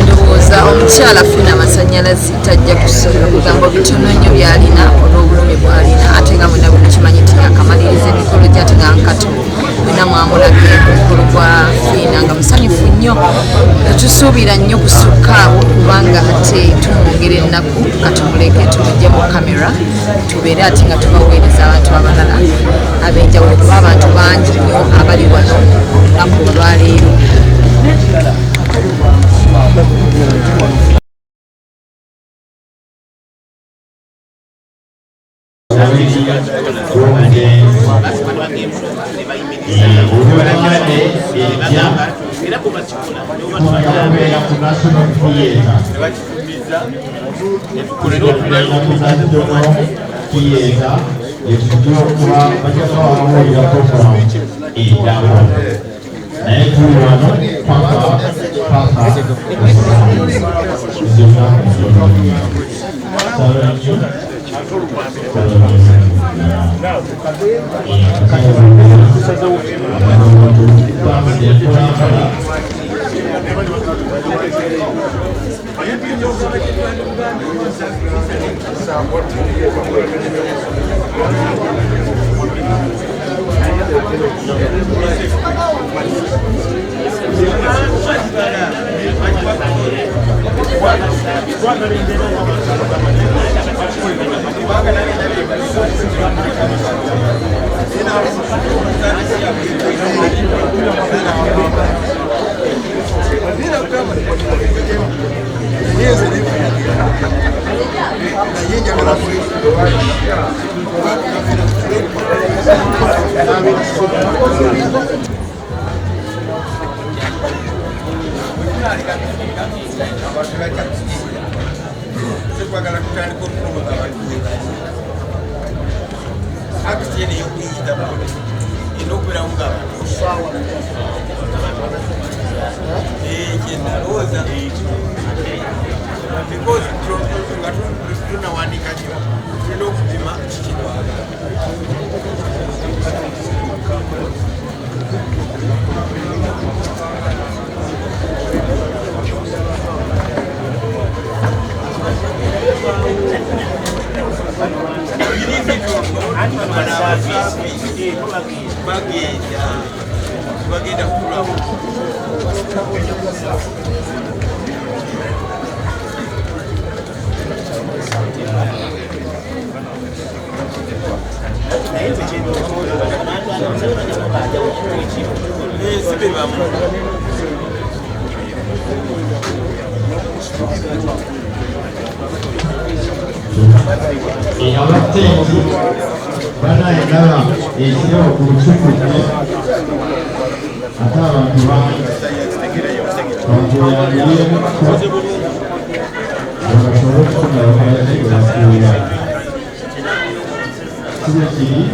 ndowooza omukyala afuna amasanyalaze tajja kusobola kugamba bitono nnyo byalina olw'obulumi bwalina ate nga mwena bwe mukimanyi nti akamaliriza emikolo gyate nga Hon.Kato mwena mwamulaga omukolo gwa fiina nga musanyufu nnyo tetusuubira nnyo kusukka kubanga ate tumwongera ennaku katumuleke tumujje mu kamera tubeere ate nga tubaweereza abantu abalala ab'enjawulo kuba abantu bangi nnyo abali wano olunaku olwaleero. abateeki banayagala ekirabo ku lusukude ate abantu bakuyambiremu basobole okufuna abakozi bwebafuula kibe kiri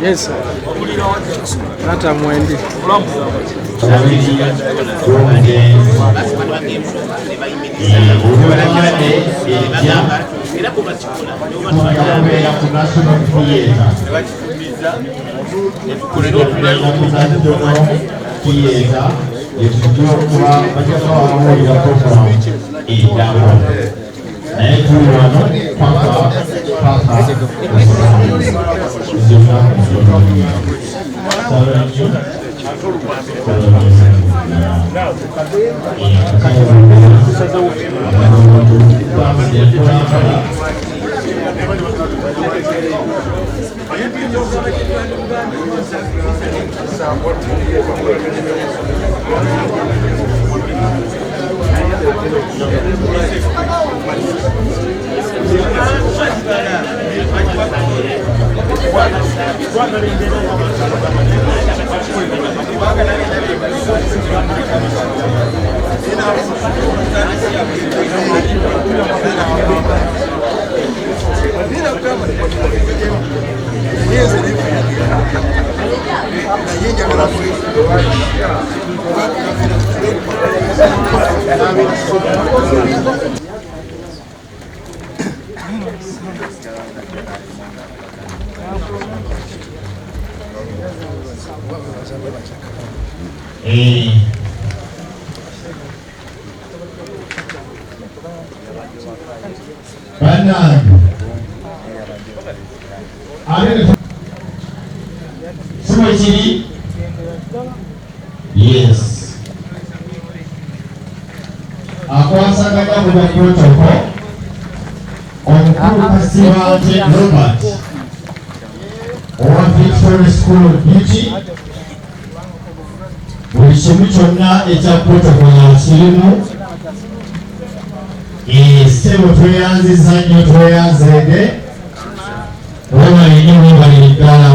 Yes, hata mwendi Yes. Akwasaganya mu protocol omukulu Kasibanje Robert owa Victoria School of Beauty buli kimu kyonna ekya protocol yakirimu. Ssebo tweyanziza nnyo, tweyanzeege webali nnyo webaliri ddala.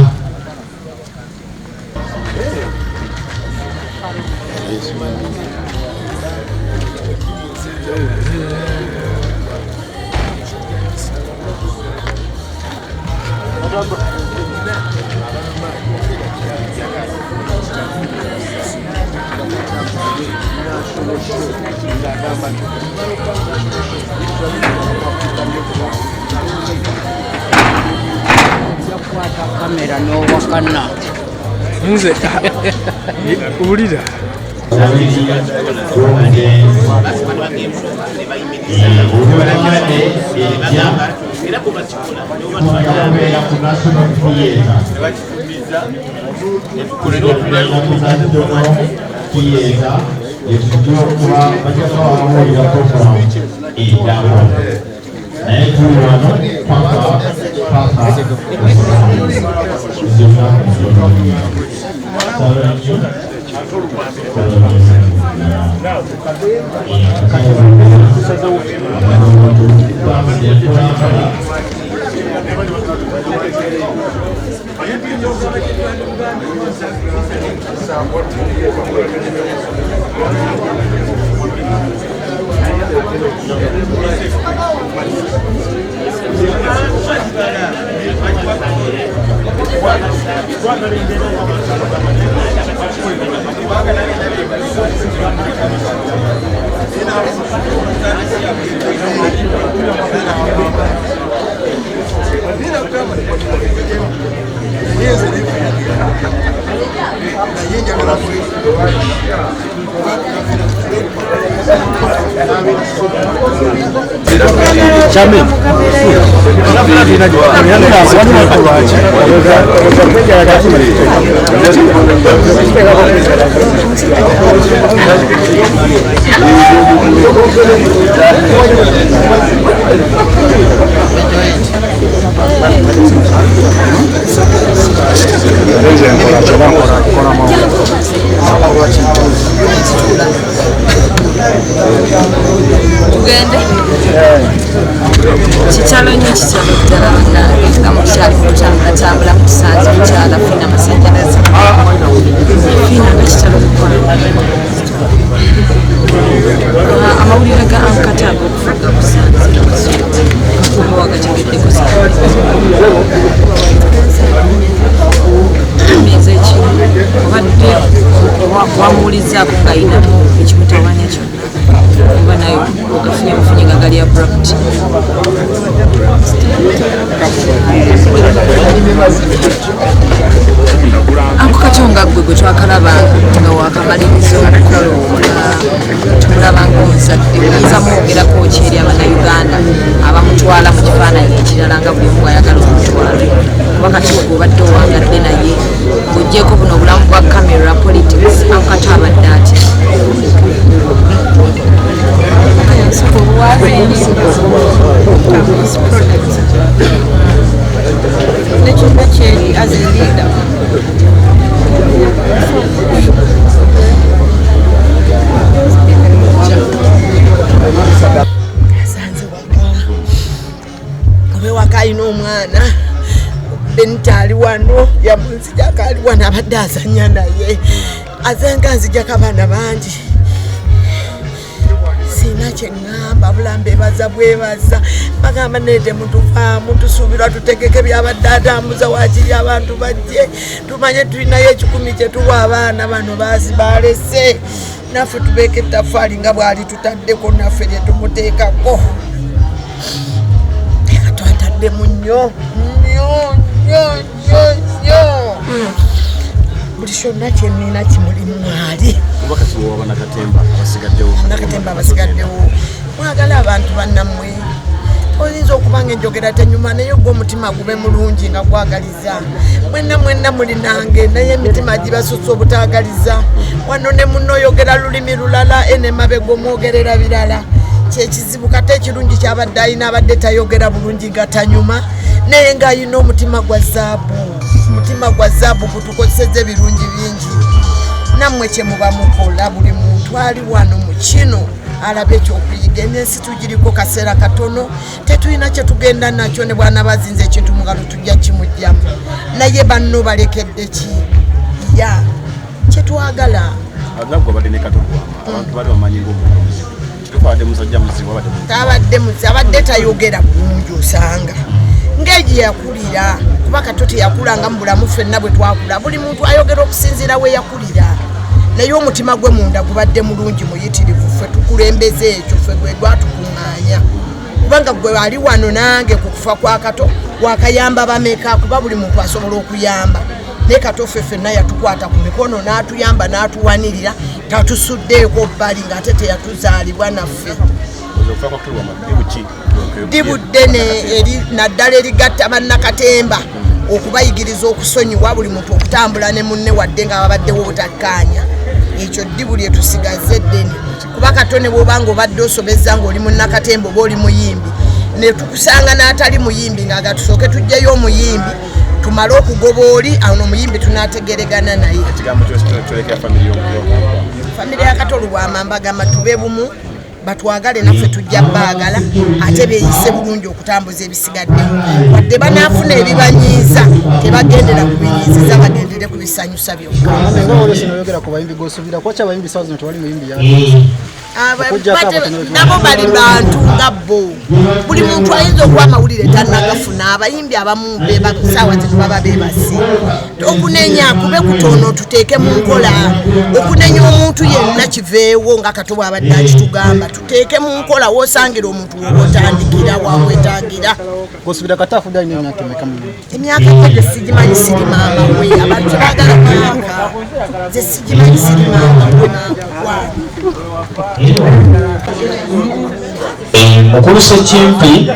Kamera no wakana nze ubulira tugende kikyalo nnyo kikyalo ddala bannange nga mukyali mutambulatambula mutusanze mukyala fina amasannyalaze fina nga kikyalo amawulire ga Hon.Kato ag'okufuga busanze oba wagategeddeko emyezi ekiri obadde wamuwulizzaako ng'ayinamu ekimutawanya kyonna oba nayo ogafunye bufunye nga gali abrupt. Hon.Kato nga gwe gwe twakalabanga nga wakamaliriza omukolo tumulabanga omuzadde oyinza mwogerako ki eri abannayuganda abamutwala mu kifaananyi ekirala nga buli omu ayagala omutwala kuba kati gwe obadde owangadde naye ng'oggyeko buno obulamu bwa camera politics Hon.Kato abadde ati as a leader. Kabe waka ino omwana ntaali wano yamunzijako ali wano abadde azanya naye azenga nzijako abaana bangi sina kyeŋŋamba bulambe ebaza bwebaza bagamba nete mutuvaamu tusuubirwa tutegeke byabadde atambuza wakiri abantu bajje tumanye tulinayo ekikumi kyetuwa abaana bano baasi balese naffe tubeeka ettafaali nga bwali tutaddeko naffe lye tumuteekako eka twataddemu nnyo buli kyonna kyenina kimulimu mwali nakatemba abasigaddewo mwagala abantu bannammwe oyinza okuba nga enjogera tenyuma naye gwe omutima gube mulungi nga gwagaliza mwenna muli nange naye emitima gibasusa obutagaliza wano ne munoyogera lulimi lulala ene mabega omwogerera birala kyekizibu kate ekirungi kyabadde ayina abadde tayogera bulungi nga tanyuma naye ng'ayina omutima gwa zaabu gutukozeseza ebirungi bingi nammwe kyemuba mukola buli muntu ali wano mu kino alaba ekyokuyiga ensi tugiriko kaseera katono tetulina kyetugenda nakyo ne bwana bazinze ekintu mugalo tujja kimujjamu naye banno balekedde ki ya kyetwagala abadde tayogera bulungi osanga ng'egi yakulira kuba Kato teyakulanga mu bulamu ffenna bwe twakula buli muntu ayogera okusinziira we yakulira naye omutima gwe munda gubadde mulungi muyitirivu ffe tukulembeze ekyo ffe gwe gwatukuŋŋaanya kubanga gwe ali wano nange ku kufa kwa Kato wakayamba bameka kuba buli muntu asobola okuyamba naye Kato ffe ffenna yatukwata ku mikono n'atuyamba n'atuwanirira tatusuddeeko bbali ng'ate teyatuzaalibwa naffe ddibu ddene eri naddala erigatta bannakatemba okubayigiriza okusonyiwa buli muntu okutambula ne munne wadde nga babaddewo obutakkaanya ekyo ddibu lye tusigaze ddene kuba Kato ne bw'obanga obadde osobezza ng'oli munnakatemba oba oli muyimbi ne tukusanga n'atali muyimbi nga tusooke tujjayo omuyimbi tumale okugoba oli awo omuyimbi tunaategeregana naye famire ya Kato Lubwama-Maziga tube bumu batwagale naffe tujja baagala ate beeyise bulungi okutambuza ebisigaddewo wadde banaafuna ebibanyiiza tebagendera ku binyiiziza bagendere ku bisanyusa byokka nabo bali bantu nga bo buli muntu ayinza okuba amawulire tannagafuna abayimbi abamu saawa zino baba beebasi okunenya kube kutono tuteeke mu nkola okunenya omuntu yenna kiveewo nga Kato bw'abadde akitugamba tuteeke mu nkola woosangira omuntu wootandikira waweetangira emyaka gye sigimanyi siri maama we abantu baagala myaka ze sigimanyi siri maama we mukulu Ssekimpi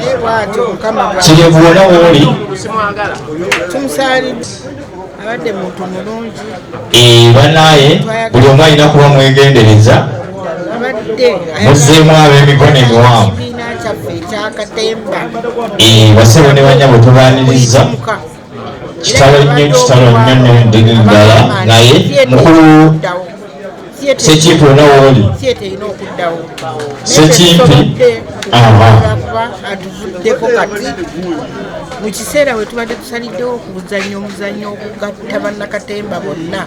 kirebuwona wooli tumusalidde abadde muntu mulungi banaye buli omu alina kuba mwegendereza muzzeemu ab'emikono emiwanvu ekibiina kyaffe ekyakatemba basebo ne banyabo tubaaniriza kitalo nnyo ddala naye mukulu Ssekimpi wonna wooli Ssekimpi atuvuddeko kati mu kiseera we tubadde tusaliddewo omuzannyo okugatta bannakatemba bonna